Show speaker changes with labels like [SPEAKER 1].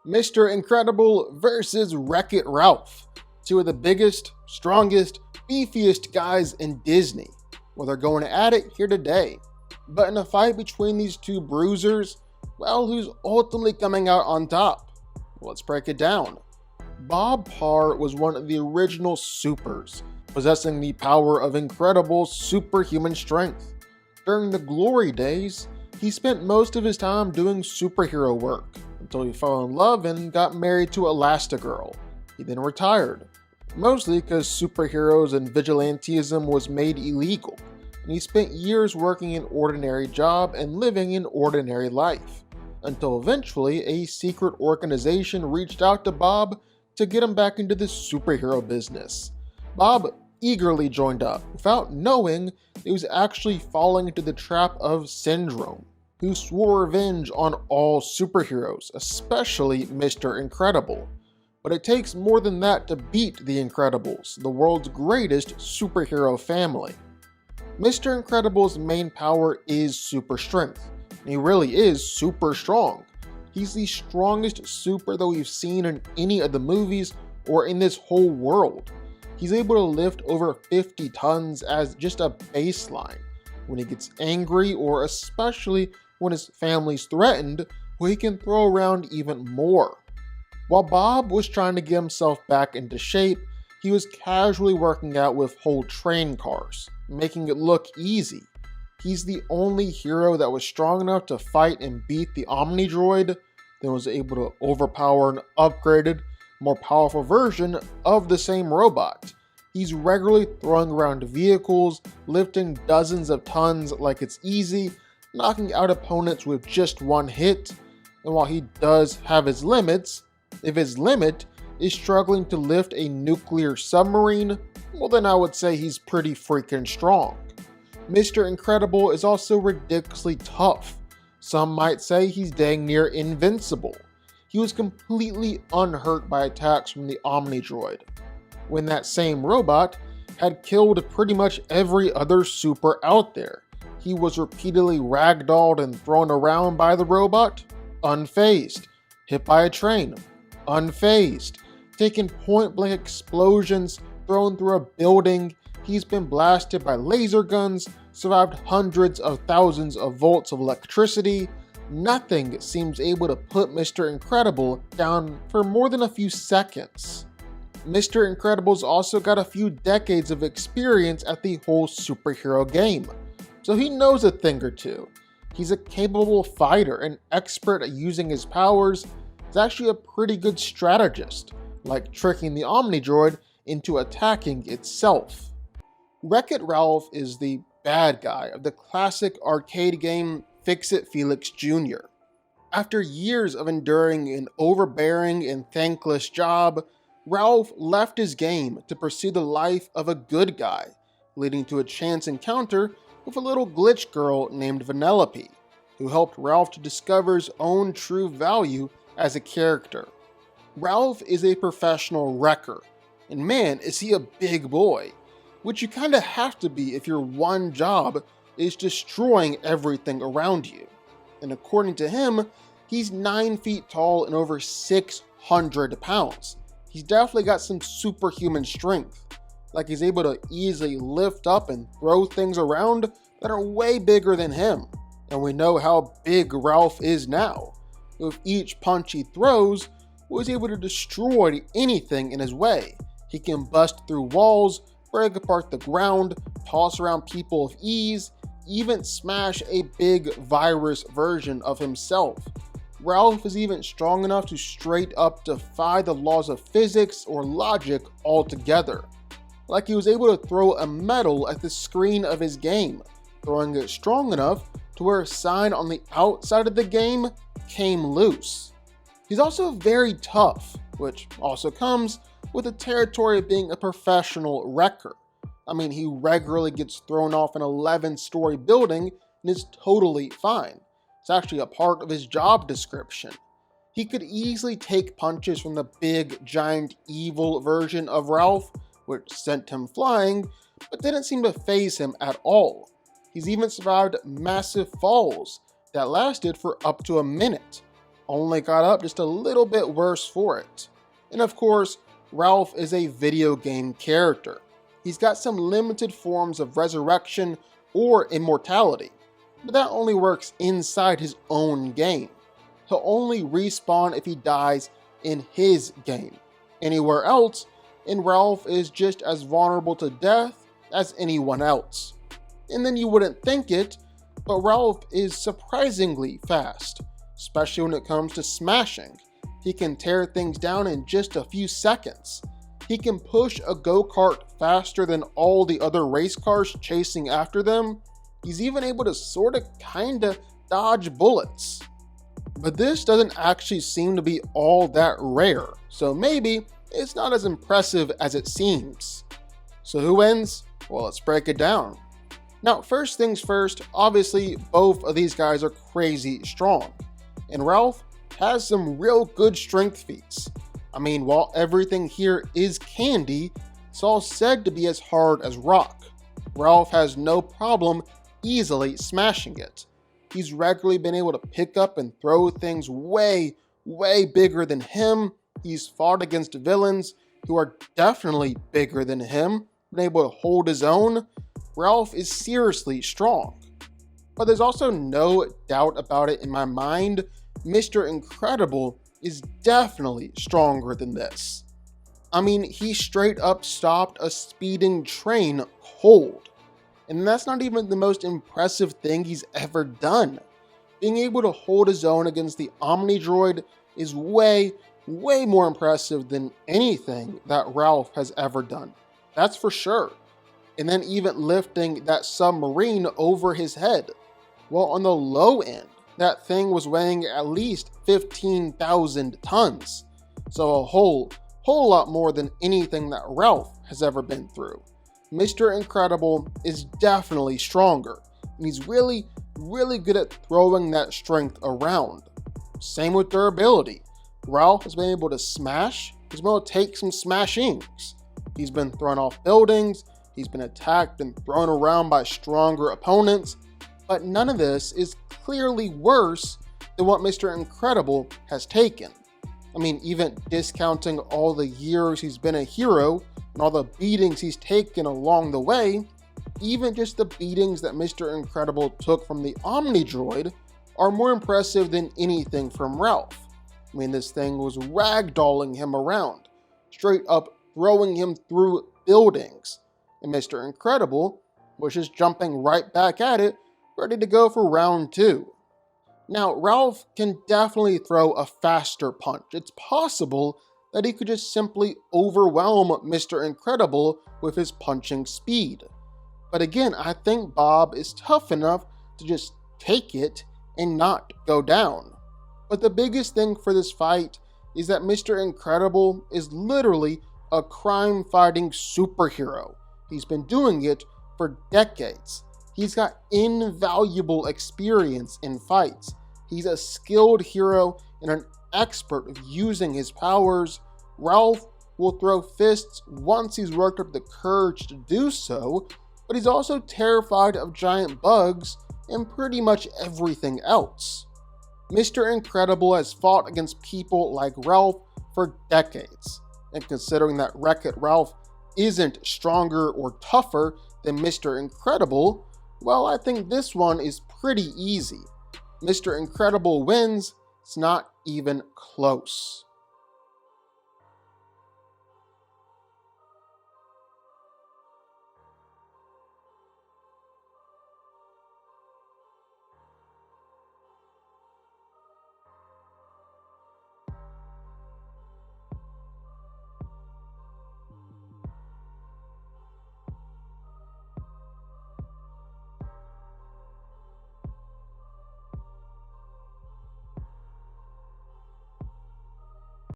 [SPEAKER 1] Mr. Incredible versus Wreck-It Ralph, two of the biggest, strongest, beefiest guys in Disney. Well, they're going at it here today. But in a fight between these two bruisers, well, who's ultimately coming out on top? Well, let's break it down. Bob Parr was one of the original supers, possessing the power of incredible superhuman strength. During the glory days, he spent most of his time doing superhero work, until he fell in love and got married to Elastigirl. He then retired, mostly because superheroes and vigilantism was made illegal, and he spent years working an ordinary job and living an ordinary life, until eventually a secret organization reached out to Bob to get him back into the superhero business. Bob eagerly joined up, without knowing he was actually falling into the trap of Syndrome, who swore revenge on all superheroes, especially Mr. Incredible. But it takes more than that to beat the Incredibles, the world's greatest superhero family. Mr. Incredible's main power is super strength, and he really is super strong. He's the strongest super that we've seen in any of the movies or in this whole world. He's able to lift over 50 tons as just a baseline. When he gets angry, or especially when his family's threatened, well, he can throw around even more. While Bob was trying to get himself back into shape, he was casually working out with whole train cars, making it look easy. He's the only hero that was strong enough to fight and beat the Omni Droid, then was able to overpower an upgraded, more powerful version of the same robot. He's regularly throwing around vehicles, lifting dozens of tons like it's easy, knocking out opponents with just one hit. And while he does have his limits, if his limit is struggling to lift a nuclear submarine, well then I would say he's pretty freaking strong. Mr. Incredible is also ridiculously tough. Some might say he's dang near invincible. He was completely unhurt by attacks from the Omni Droid, when that same robot had killed pretty much every other super out there. He was repeatedly ragdolled and thrown around by the robot, unfazed. Hit by a train, unfazed. Taken point-blank explosions, thrown through a building. He's been blasted by laser guns, survived hundreds of thousands of volts of electricity. Nothing seems able to put Mr. Incredible down for more than a few seconds. Mr. Incredible's also got a few decades of experience at the whole superhero game, so he knows a thing or two. He's a capable fighter, an expert at using his powers. He's actually a pretty good strategist, like tricking the Omni Droid into attacking itself. Wreck-It Ralph is the bad guy of the classic arcade game Fix-It Felix Jr. After years of enduring an overbearing and thankless job, Ralph left his game to pursue the life of a good guy, leading to a chance encounter with a little glitch girl named Vanellope, who helped Ralph to discover his own true value as a character. Ralph is a professional wrecker, and man is he a big boy, which you kinda have to be if your one job is destroying everything around you. And according to him, he's 9 feet tall and over 600 pounds. He's definitely got some superhuman strength. Like he's able to easily lift up and throw things around that are way bigger than him. And we know how big Ralph is now. With each punch he throws, he's able to destroy anything in his way. He can bust through walls, break apart the ground, toss around people with ease, even smash a big virus version of himself. Ralph is even strong enough to straight up defy the laws of physics or logic altogether. Like he was able to throw a medal at the screen of his game, throwing it strong enough to where a sign on the outside of the game came loose. He's also very tough, which also comes with the territory of being a professional wrecker. I mean, he regularly gets thrown off an 11-story building and is totally fine. It's actually a part of his job description. He could easily take punches from the big, giant, evil version of Ralph, which sent him flying, but didn't seem to faze him at all. He's even survived massive falls that lasted for up to a minute. only got up just a little bit worse for it. And of course, Ralph is a video game character. He's got some limited forms of resurrection or immortality, but that only works inside his own game. He'll only respawn if he dies in his game. Anywhere else, and Ralph is just as vulnerable to death as anyone else. And then you wouldn't think it, but Ralph is surprisingly fast, especially when it comes to smashing. He can tear things down in just a few seconds. He can push a go-kart faster than all the other race cars chasing after them. He's even able to kinda dodge bullets. But this doesn't actually seem to be all that rare, so maybe it's not as impressive as it seems. So who wins? Well, let's break it down. Now, first things first, obviously both of these guys are crazy strong, and Ralph has some real good strength feats. I mean, while everything here is candy, it's all said to be as hard as rock. Ralph has no problem easily smashing it. He's regularly been able to pick up and throw things way bigger than him. He's fought against villains who are definitely bigger than him, been able to hold his own. Ralph is seriously strong. But there's also no doubt about it in my mind, Mr. Incredible is definitely stronger than this. I mean, he straight up stopped a speeding train cold. And that's not even the most impressive thing he's ever done. Being able to hold his own against the Omni Droid is way more impressive than anything that Ralph has ever done. That's for sure. And then even lifting that submarine over his head. Well, on the low end, that thing was weighing at least 15,000 tons. So a whole lot more than anything that Ralph has ever been through. Mr. Incredible is definitely stronger, and he's really good at throwing that strength around. Same with durability. Ralph has been able to smash, he's been able to take some smashings. He's been thrown off buildings, he's been attacked and thrown around by stronger opponents, but none of this is clearly worse than what Mr. Incredible has taken. I mean, even discounting all the years he's been a hero and all the beatings he's taken along the way, even just the beatings that Mr. Incredible took from the Omni Droid are more impressive than anything from Ralph. I mean, this thing was ragdolling him around, straight up throwing him through buildings, and Mr. Incredible was just jumping right back at it, ready to go for round 2. Now, Ralph can definitely throw a faster punch. It's possible that he could just simply overwhelm Mr. Incredible with his punching speed. But again, I think Bob is tough enough to just take it and not go down. But the biggest thing for this fight is that Mr. Incredible is literally a crime-fighting superhero. He's been doing it for decades. He's got invaluable experience in fights. He's a skilled hero and an expert of using his powers. Ralph will throw fists once he's worked up the courage to do so, but he's also terrified of giant bugs and pretty much everything else. Mr. Incredible has fought against people like Ralph for decades, and considering that Wreck-It Ralph isn't stronger or tougher than Mr. Incredible, well, I think this one is pretty easy. Mr. Incredible wins, it's not even close.